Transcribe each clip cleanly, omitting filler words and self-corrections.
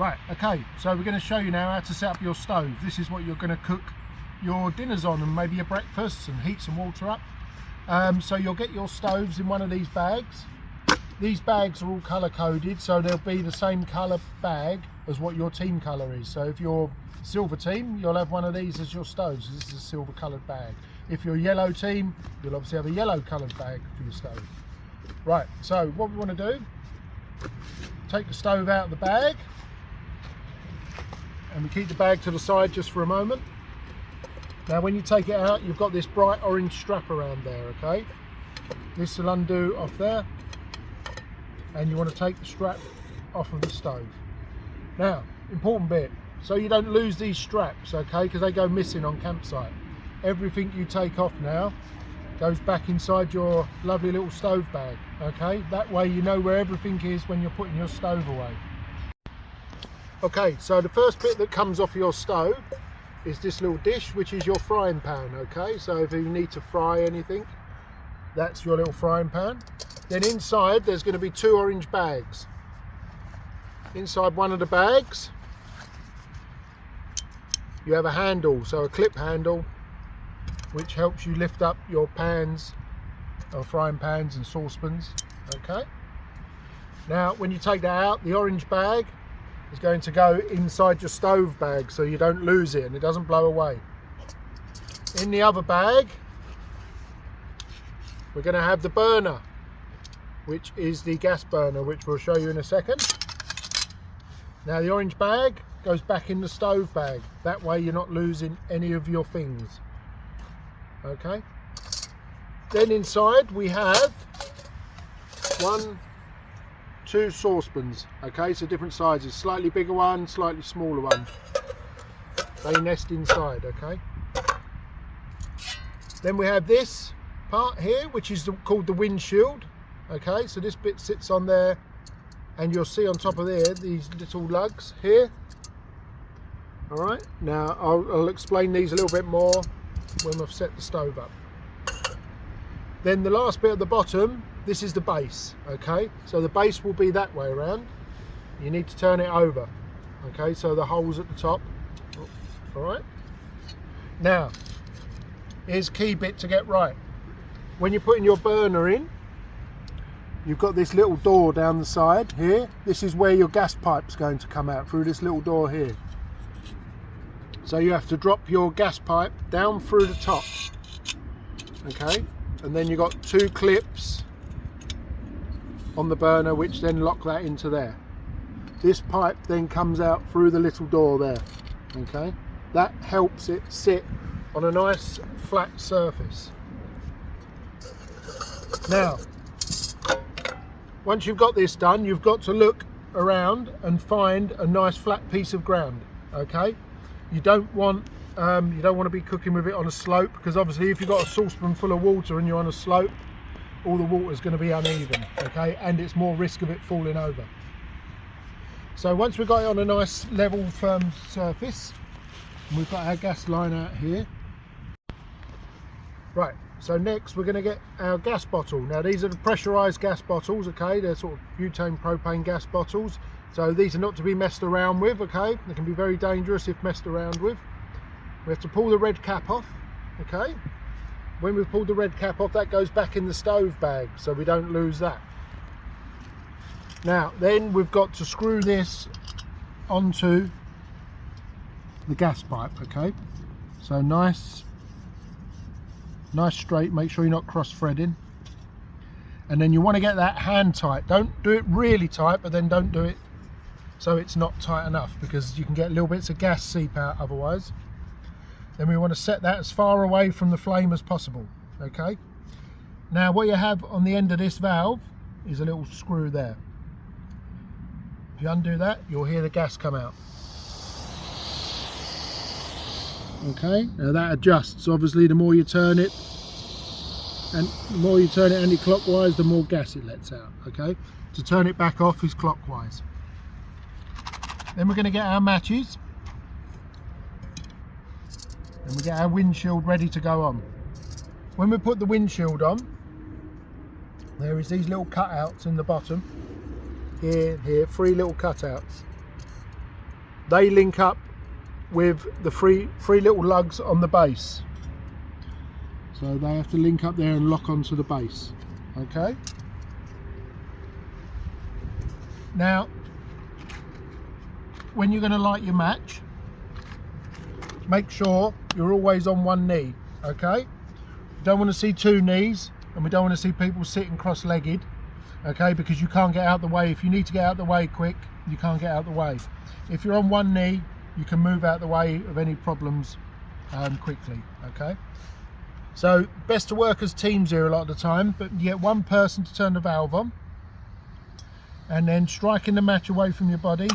Right, okay, so we're going to show you now how to set up your stove. This is what you're going to cook your dinners on and maybe your breakfasts, and heat some water up. So you'll get your stoves in one of these bags. These bags are all colour coded, so they'll be the same colour bag as what your team colour is. So if you're silver team, you'll have one of these as your stoves. This is a silver coloured bag. If you're yellow team, you'll obviously have a yellow coloured bag for your stove. Right, so what we want to do, take the stove out of the bag, and we keep the bag to the side just for a moment. Now when you take it out, you've got this bright orange strap around there, okay? This will undo off there, and you want to take the strap off of the stove. Now, important bit, so you don't lose these straps, okay, because they go missing on campsite. Everything you take off now goes back inside your lovely little stove bag, okay? That way you know where everything is when you're putting your stove away. Okay, so the first bit that comes off your stove is this little dish, which is your frying pan, okay? So if you need to fry anything, that's your little frying pan. Then inside there's going to be two orange bags. Inside one of the bags you have a handle, so a clip handle, which helps you lift up your pans, or frying pans and saucepans, okay? Now when you take that out, the orange bag is going to go inside your stove bag so you don't lose it and it doesn't blow away. In the other bag we're going to have the burner, which is the gas burner, which we'll show you in a second. Now the orange bag goes back in the stove bag, that way you're not losing any of your things, okay? Then inside we have two saucepans, okay, so different sizes, slightly bigger one, slightly smaller one. They nest inside, okay? Then we have this part here, which is called the windshield, okay? So this bit sits on there, and you'll see on top of there these little lugs here. All right, now I'll explain these a little bit more when we've set the stove up. Then the last bit at the bottom, this is the base, okay? So the base will be that way around. You need to turn it over, okay? So the hole's at the top, all right? Now, here's a key bit to get right. When you're putting your burner in, you've got this little door down the side here. This is where your gas pipe's going to come out, through this little door here. So you have to drop your gas pipe down through the top, okay? And then you've got two clips on the burner which then lock that into there. This pipe then comes out through the little door there, okay? That helps it sit on a nice flat surface. Now, once you've got this done, you've got to look around and find a nice flat piece of ground, okay? You don't want to be cooking with it on a slope, because obviously if you've got a saucepan full of water and you're on a slope, all the water is going to be uneven, okay, and it's more risk of it falling over. So once we've got it on a nice level firm surface, we've got our gas line out here. Right, so next we're going to get our gas bottle. Now these are the pressurized gas bottles, okay? They're sort of butane propane gas bottles, so these are not to be messed around with, okay? They can be very dangerous if messed around with. We have to pull the red cap off, okay? When we've pulled the red cap off, that goes back in the stove bag, so we don't lose that. Now then we've got to screw this onto the gas pipe, okay? So nice straight, make sure you're not cross threading, and then you want to get that hand tight. Don't do it really tight, but then don't do it so it's not tight enough, because you can get little bits of gas seep out otherwise. Then we want to set that as far away from the flame as possible, okay? Now what you have on the end of this valve is a little screw there. If you undo that, you'll hear the gas come out. Okay, now that adjusts. Obviously the more you turn it, and the more you turn it anti-clockwise, the more gas it lets out, okay? To turn it back off is clockwise. Then we're going to get our matches, and we get our windshield ready to go on. When we put the windshield on, there is these little cutouts in the bottom, here, 3 little cutouts. they link up with the three little lugs on the base. So they have to link up there and lock onto the base. Okay. Now, when you're going to light your match, make sure you're always on one knee. Okay. You don't want to see two knees, and we don't want to see people sitting cross-legged. Okay, because you can't get out the way. If you need to get out the way quick, you can't get out the way. If you're on one knee, you can move out the way of any problems quickly. Okay. So best to work as teams here a lot of the time, but you get one person to turn the valve on, and then striking the match away from your body.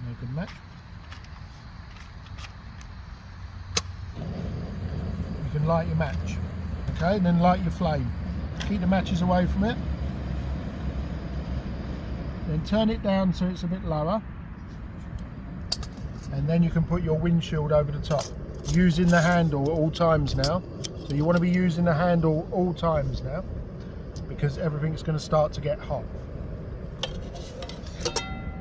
No good match. You can light your match, okay, and then light your flame. Keep the matches away from it. Then turn it down so it's a bit lower. And then you can put your windshield over the top, using the handle at all times now. So you want to be using the handle all times now, because everything's going to start to get hot.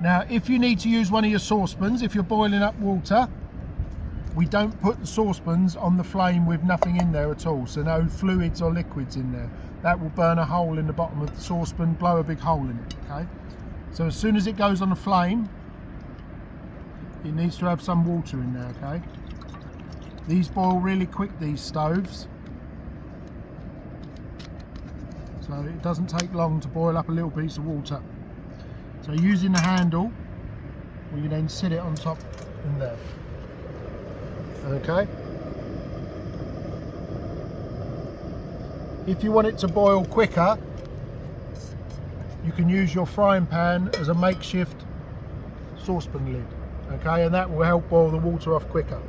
Now, if you need to use one of your saucepans, if you're boiling up water, we don't put the saucepans on the flame with nothing in there at all. So no fluids or liquids in there. That will burn a hole in the bottom of the saucepan, blow a big hole in it, okay? So as soon as it goes on the flame, it needs to have some water in there, okay? These boil really quick, these stoves. So it doesn't take long to boil up a little piece of water. So using the handle, we can then sit it on top in there. Okay? If you want it to boil quicker, you can use your frying pan as a makeshift saucepan lid. Okay, and that will help boil the water off quicker.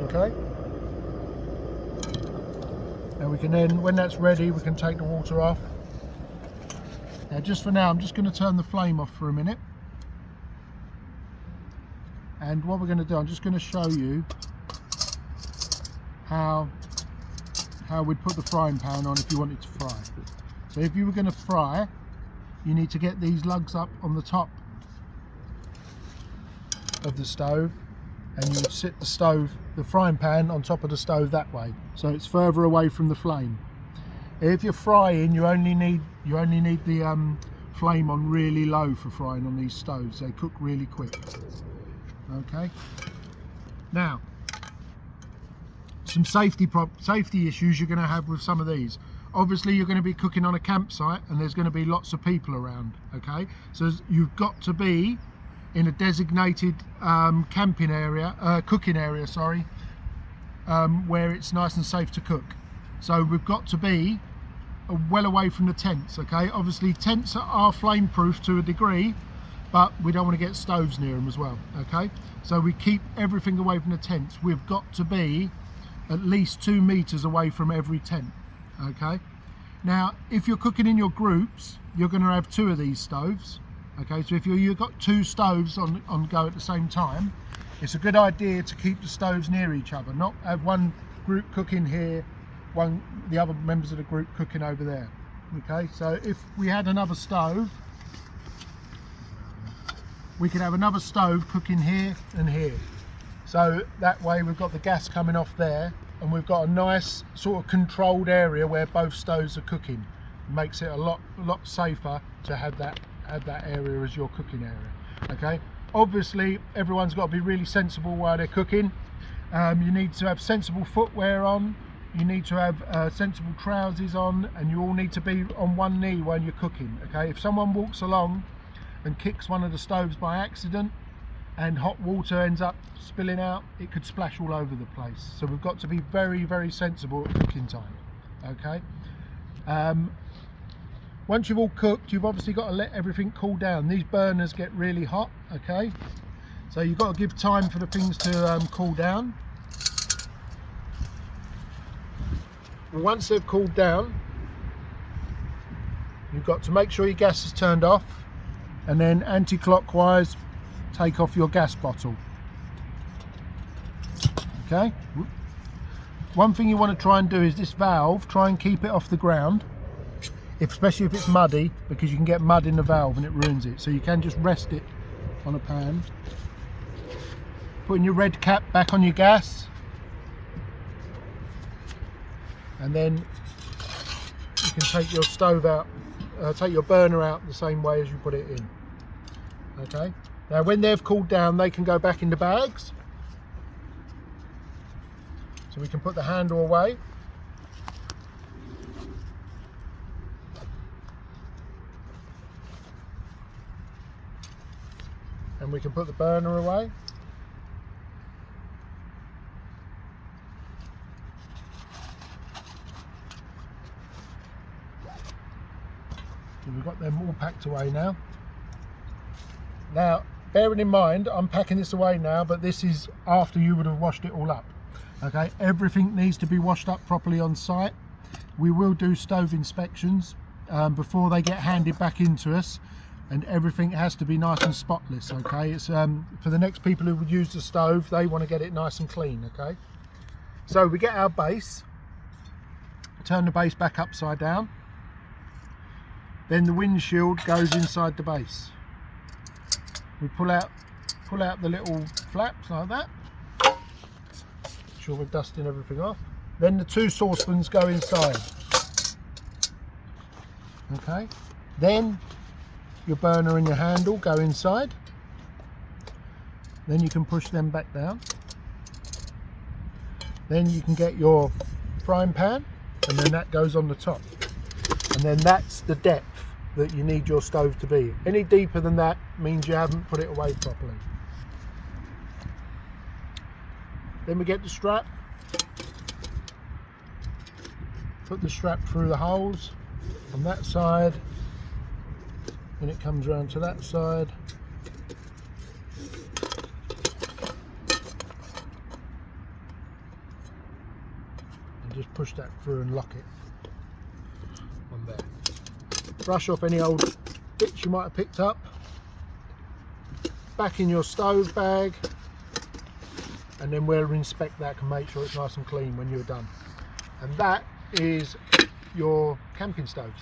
Okay, and we can then, when that's ready, we can take the water off. Now just for now, I'm just going to turn the flame off for a minute. And what we're going to do, I'm just going to show you how we'd put the frying pan on if you wanted to fry. So if you were going to fry, you need to get these lugs up on the top of the stove, and you would sit the frying pan on top of the stove that way, so it's further away from the flame. If you're frying, you only need the flame on really low for frying on these stoves. They cook really quick. Okay. Now, some safety issues you're going to have with some of these. Obviously, you're going to be cooking on a campsite, and there's going to be lots of people around. Okay, so you've got to be in a designated cooking area, sorry, where it's nice and safe to cook. So we've got to be well away from the tents. Okay, obviously tents are flame proof to a degree, but we don't want to get stoves near them as well. Okay, so we keep everything away from the tents. We've got to be at least 2 meters away from every tent. Okay, now if you're cooking in your groups, you're going to have 2 of these stoves. Okay, so if you've got 2 stoves on go at the same time, it's a good idea to keep the stoves near each other, not have one group cooking here, the other members of the group cooking over there. Okay, so if we had another stove, we could have another stove cooking here and here. So that way we've got the gas coming off there, and we've got a nice sort of controlled area where both stoves are cooking. It makes it a lot safer to have that area as your cooking area. Okay, obviously everyone's got to be really sensible while they're cooking. You need to have sensible footwear on, you need to have sensible trousers on, and you all need to be on one knee when you're cooking. Okay, if someone walks along and kicks one of the stoves by accident and hot water ends up spilling out, it could splash all over the place. So we've got to be very, very sensible at cooking time. Okay, once you've all cooked, you've obviously got to let everything cool down. These burners get really hot. Okay, so you've got to give time for the things to cool down. And once they've cooled down, you've got to make sure your gas is turned off, and then anti-clockwise take off your gas bottle. Okay, one thing you want to try and do is this valve, try and keep it off the ground. especially if it's muddy, because you can get mud in the valve and it ruins it. So you can just rest it on a pan. Putting your red cap back on your gas, and then you can take your stove out, take your burner out the same way as you put it in. Okay, now when they've cooled down, they can go back into bags, so we can put the handle away. And we can put the burner away. So we've got them all packed away now. Now, bearing in mind, I'm packing this away now, but this is after you would have washed it all up. Okay, everything needs to be washed up properly on site. We will do stove inspections before they get handed back into us, and everything has to be nice and spotless. Okay, it's for the next people who would use the stove, they want to get it nice and clean. Okay, so we get our base, turn the base back upside down, then the windshield goes inside the base. We pull out the little flaps like that. Make sure we're dusting everything off. Then the two saucepans go inside. Okay, then your burner and your handle go inside. Then you can push them back down. Then you can get your frying pan, and then that goes on the top. And then that's the depth that you need your stove to be. Any deeper than that means you haven't put it away properly. Then we get the strap. Put the strap through the holes on that side, and it comes around to that side. And just push that through and lock it on there. Brush off any old bits you might have picked up. Back in your stove bag, and then we'll inspect that and make sure it's nice and clean when you're done. And that is your camping stoves.